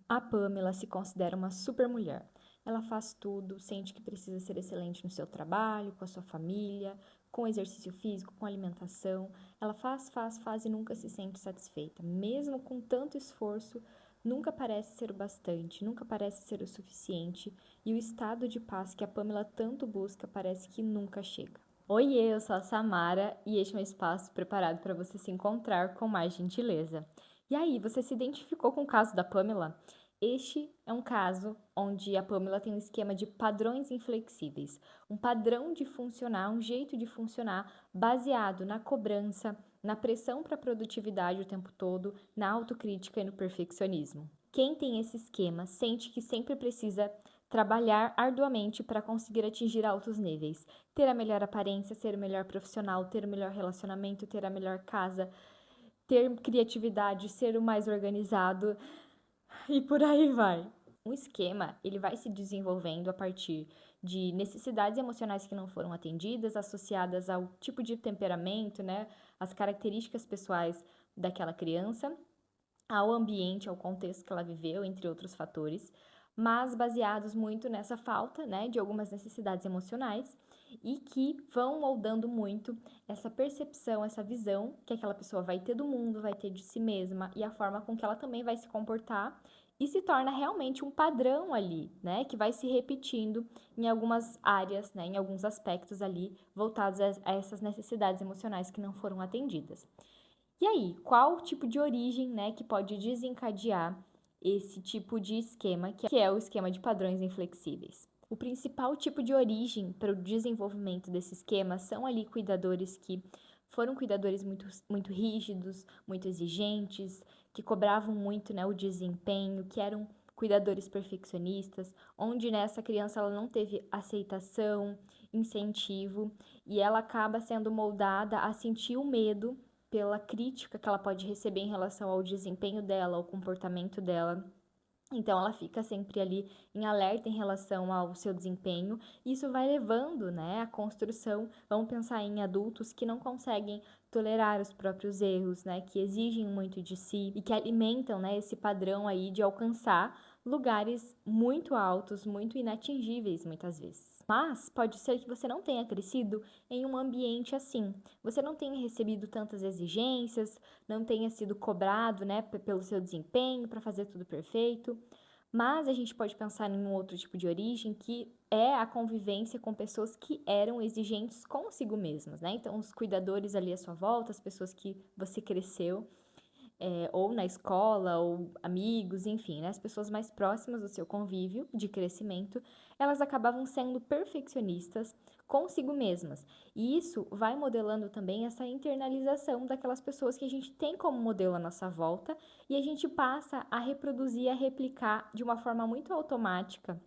A Pamela se considera uma supermulher. Ela faz tudo, sente que precisa ser excelente no seu trabalho, com a sua família, com exercício físico, com alimentação. Ela faz e nunca se sente satisfeita. Mesmo com tanto esforço, nunca parece ser o bastante, nunca parece ser o suficiente, e o estado de paz que a Pamela tanto busca parece que nunca chega. Oiê, eu sou a Samara e este é um espaço preparado para você se encontrar com mais gentileza. E aí, você se identificou com o caso da Pamela? Este é um caso onde a Pamela tem um esquema de padrões inflexíveis, um padrão de funcionar, um jeito de funcionar baseado na cobrança, na pressão para a produtividade o tempo todo, na autocrítica e no perfeccionismo. Quem tem esse esquema sente que sempre precisa trabalhar arduamente para conseguir atingir altos níveis, ter a melhor aparência, ser o melhor profissional, ter o melhor relacionamento, ter a melhor casa, ter criatividade, ser o mais organizado e por aí vai. O esquema, ele vai se desenvolvendo a partir de necessidades emocionais que não foram atendidas, associadas ao tipo de temperamento, né, as características pessoais daquela criança, ao ambiente, ao contexto que ela viveu, entre outros fatores, mas baseados muito nessa falta, né, de algumas necessidades emocionais e que vão moldando muito essa percepção, essa visão que aquela pessoa vai ter do mundo, vai ter de si mesma e a forma com que ela também vai se comportar e se torna realmente um padrão ali, né, que vai se repetindo em algumas áreas, né, em alguns aspectos ali voltados a essas necessidades emocionais que não foram atendidas. E aí, qual o tipo de origem, né, que pode desencadear esse tipo de esquema, que é o esquema de padrões inflexíveis? O principal tipo de origem para o desenvolvimento desse esquema são ali cuidadores que foram cuidadores muito rígidos, muito exigentes, que cobravam muito, né, o desempenho, que eram cuidadores perfeccionistas, onde nessa criança ela não teve aceitação, incentivo, e ela acaba sendo moldada a sentir o medo pela crítica que ela pode receber em relação ao desempenho dela, ao comportamento dela. Então, ela fica sempre ali em alerta em relação ao seu desempenho, e isso vai levando, né, à construção. Vamos pensar em adultos que não conseguem tolerar os próprios erros, né, que exigem muito de si e que alimentam, né, esse padrão aí de alcançar lugares muito altos, muito inatingíveis muitas vezes. Mas pode ser que você não tenha crescido em um ambiente assim. Você não tenha recebido tantas exigências, não tenha sido cobrado, né, pelo seu desempenho para fazer tudo perfeito. Mas a gente pode pensar em um outro tipo de origem que é a convivência com pessoas que eram exigentes consigo mesmas, né? Então, os cuidadores ali à sua volta, as pessoas que você cresceu, ou na escola, ou amigos, enfim, né? As pessoas mais próximas do seu convívio de crescimento, elas acabavam sendo perfeccionistas consigo mesmas. E isso vai modelando também essa internalização daquelas pessoas que a gente tem como modelo à nossa volta e a gente passa a reproduzir, a replicar de uma forma muito automática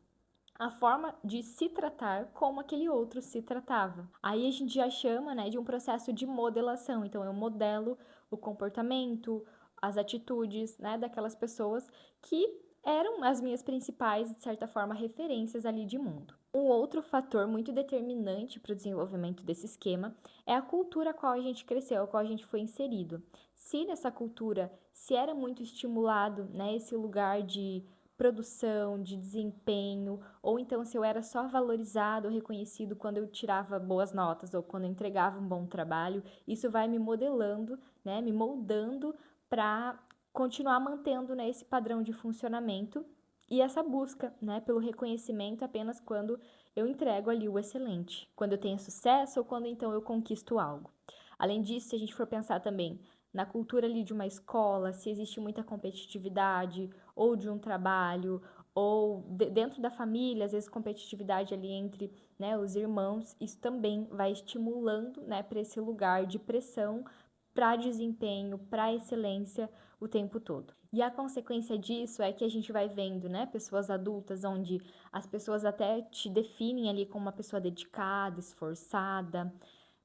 a forma de se tratar como aquele outro se tratava. Aí a gente já chama, né, de um processo de modelação. Então eu modelo o comportamento, as atitudes, né, daquelas pessoas que eram as minhas principais, de certa forma, referências ali de mundo. Um outro fator muito determinante para o desenvolvimento desse esquema é a cultura a qual a gente cresceu, a qual a gente foi inserido. Se nessa cultura se era muito estimulado, né, esse lugar de produção, de desempenho, ou então se eu era só valorizado ou reconhecido quando eu tirava boas notas ou quando eu entregava um bom trabalho, isso vai me modelando, né, me moldando para continuar mantendo, né, esse padrão de funcionamento e essa busca, né, pelo reconhecimento apenas quando eu entrego ali o excelente, quando eu tenho sucesso ou quando então eu conquisto algo. Além disso, se a gente for pensar também na cultura ali de uma escola, se existe muita competitividade, ou de um trabalho, ou dentro da família, às vezes competitividade ali entre, né, os irmãos, isso também vai estimulando, né, para esse lugar de pressão, para desempenho, para excelência o tempo todo. E a consequência disso é que a gente vai vendo, né, pessoas adultas onde as pessoas até te definem ali como uma pessoa dedicada, esforçada,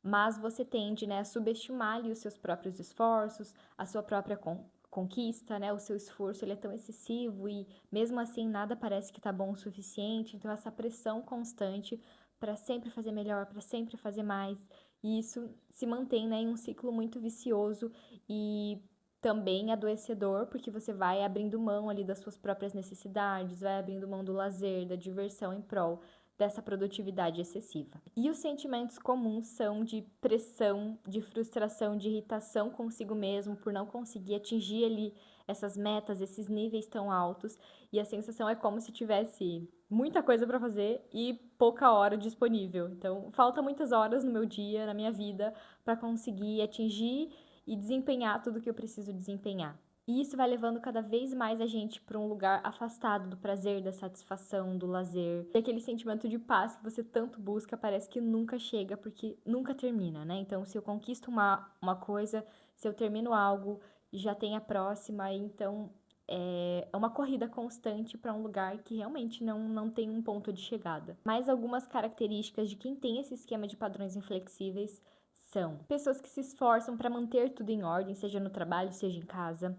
mas você tende, né, a subestimar ali os seus próprios esforços, a sua própria conquista, né, o seu esforço ele é tão excessivo e mesmo assim nada parece que tá bom o suficiente, então essa pressão constante para sempre fazer melhor, para sempre fazer mais, e isso se mantém, né, em um ciclo muito vicioso e também adoecedor, porque você vai abrindo mão ali das suas próprias necessidades, vai abrindo mão do lazer, da diversão em prol dessa produtividade excessiva. E os sentimentos comuns são de pressão, de frustração, de irritação consigo mesmo por não conseguir atingir ali essas metas, esses níveis tão altos, e a sensação é como se tivesse muita coisa para fazer e pouca hora disponível. Então, falta muitas horas no meu dia, na minha vida, para conseguir atingir e desempenhar tudo que eu preciso desempenhar. E isso vai levando cada vez mais a gente para um lugar afastado do prazer, da satisfação, do lazer. E aquele sentimento de paz que você tanto busca parece que nunca chega, porque nunca termina, né? Então, se eu conquisto uma coisa, se eu termino algo, já tem a próxima, então é uma corrida constante para um lugar que realmente não tem um ponto de chegada. Mais algumas características de quem tem esse esquema de padrões inflexíveis são pessoas que se esforçam para manter tudo em ordem, seja no trabalho, seja em casa.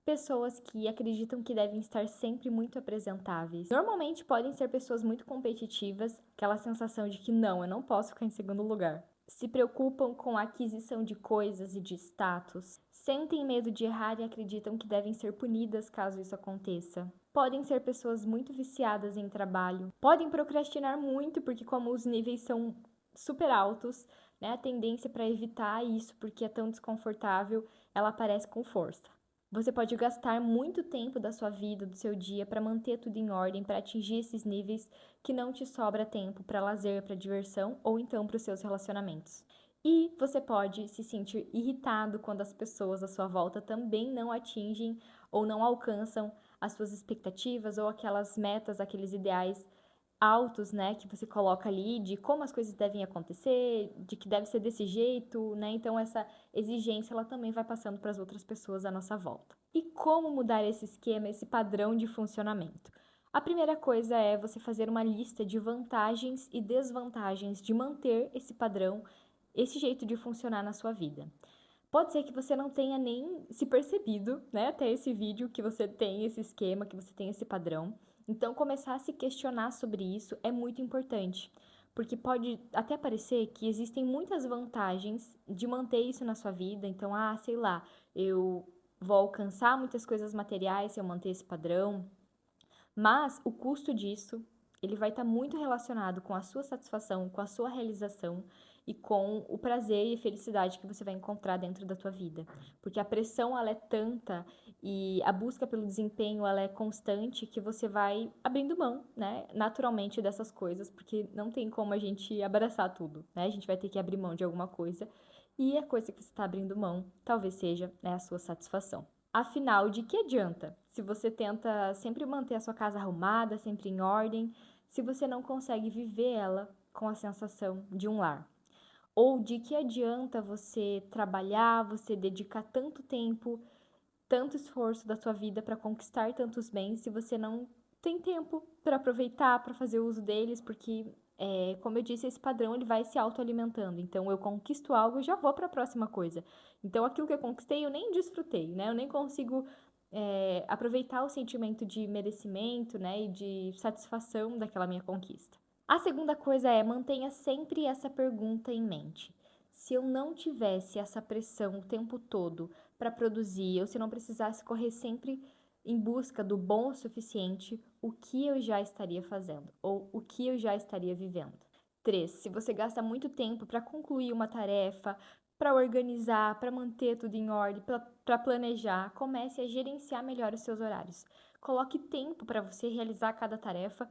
Pessoas que acreditam que devem estar sempre muito apresentáveis. Normalmente podem ser pessoas muito competitivas, aquela sensação de que não, eu não posso ficar em segundo lugar. Se preocupam com a aquisição de coisas e de status. Sentem medo de errar e acreditam que devem ser punidas caso isso aconteça. Podem ser pessoas muito viciadas em trabalho. Podem procrastinar muito porque como os níveis são super altos, né, a tendência para evitar isso porque é tão desconfortável, ela aparece com força. Você pode gastar muito tempo da sua vida, do seu dia, para manter tudo em ordem, para atingir esses níveis que não te sobra tempo para lazer, para diversão ou então para os seus relacionamentos. E você pode se sentir irritado quando as pessoas à sua volta também não atingem ou não alcançam as suas expectativas ou aquelas metas, aqueles ideais altos, né, que você coloca ali de como as coisas devem acontecer, de que deve ser desse jeito, né? Então essa exigência ela também vai passando para as outras pessoas à nossa volta. E como mudar esse esquema, esse padrão de funcionamento? A primeira coisa é você fazer uma lista de vantagens e desvantagens de manter esse padrão, esse jeito de funcionar na sua vida. Pode ser que você não tenha nem se percebido, né, até esse vídeo, que você tem esse esquema, que você tem esse padrão. Então, começar a se questionar sobre isso é muito importante, porque pode até parecer que existem muitas vantagens de manter isso na sua vida. Então, sei lá, eu vou alcançar muitas coisas materiais se eu manter esse padrão, mas o custo disso, ele vai estar muito relacionado com a sua satisfação, com a sua realização e com o prazer e a felicidade que você vai encontrar dentro da tua vida. Porque a pressão, ela é tanta e a busca pelo desempenho, ela é constante que você vai abrindo mão, né, naturalmente dessas coisas, porque não tem como a gente abraçar tudo, né? A gente vai ter que abrir mão de alguma coisa e a coisa que você está abrindo mão talvez seja, né, a sua satisfação. Afinal, de que adianta se você tenta sempre manter a sua casa arrumada, sempre em ordem, se você não consegue viver ela com a sensação de um lar? Ou de que adianta você trabalhar, você dedicar tanto tempo, tanto esforço da sua vida para conquistar tantos bens se você não tem tempo para aproveitar, para fazer uso deles, porque, como eu disse, esse padrão ele vai se autoalimentando. Então, eu conquisto algo e já vou para a próxima coisa. Então, aquilo que eu conquistei, eu nem desfrutei, né? Eu nem consigo aproveitar o sentimento de merecimento, né, e de satisfação daquela minha conquista. A segunda coisa é mantenha sempre essa pergunta em mente. Se eu não tivesse essa pressão o tempo todo para produzir, ou se eu não precisasse correr sempre em busca do bom o suficiente, o que eu já estaria fazendo ou o que eu já estaria vivendo. 3. Se você gasta muito tempo para concluir uma tarefa, para organizar, para manter tudo em ordem, para planejar, comece a gerenciar melhor os seus horários. Coloque tempo para você realizar cada tarefa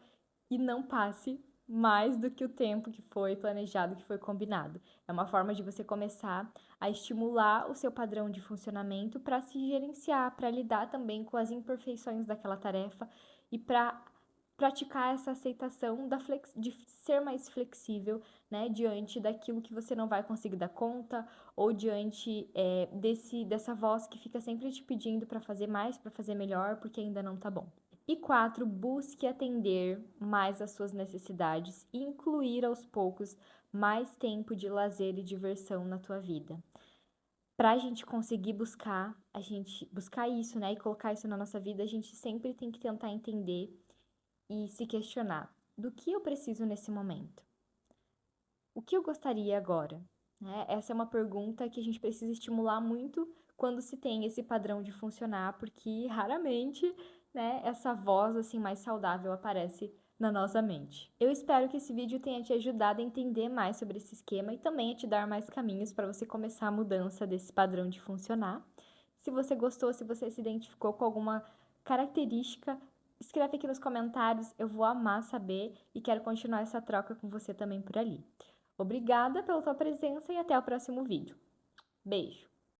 e não passe mais do que o tempo que foi planejado, que foi combinado. É uma forma de você começar a estimular o seu padrão de funcionamento para se gerenciar, para lidar também com as imperfeições daquela tarefa e para praticar essa aceitação de ser mais flexível, né, diante daquilo que você não vai conseguir dar conta ou diante dessa voz que fica sempre te pedindo para fazer mais, para fazer melhor, porque ainda não tá bom. E 4, busque atender mais às suas necessidades e incluir aos poucos mais tempo de lazer e diversão na tua vida. Para a gente conseguir buscar isso, né, e colocar isso na nossa vida, a gente sempre tem que tentar entender e se questionar: do que eu preciso nesse momento? O que eu gostaria agora? Né? Essa é uma pergunta que a gente precisa estimular muito quando se tem esse padrão de funcionar, porque raramente, né, essa voz assim mais saudável aparece na nossa mente. Eu espero que esse vídeo tenha te ajudado a entender mais sobre esse esquema e também a te dar mais caminhos para você começar a mudança desse padrão de funcionar. Se você gostou, se você se identificou com alguma característica, escreve aqui nos comentários, eu vou amar saber e quero continuar essa troca com você também por ali. Obrigada pela tua presença e até o próximo vídeo. Beijo!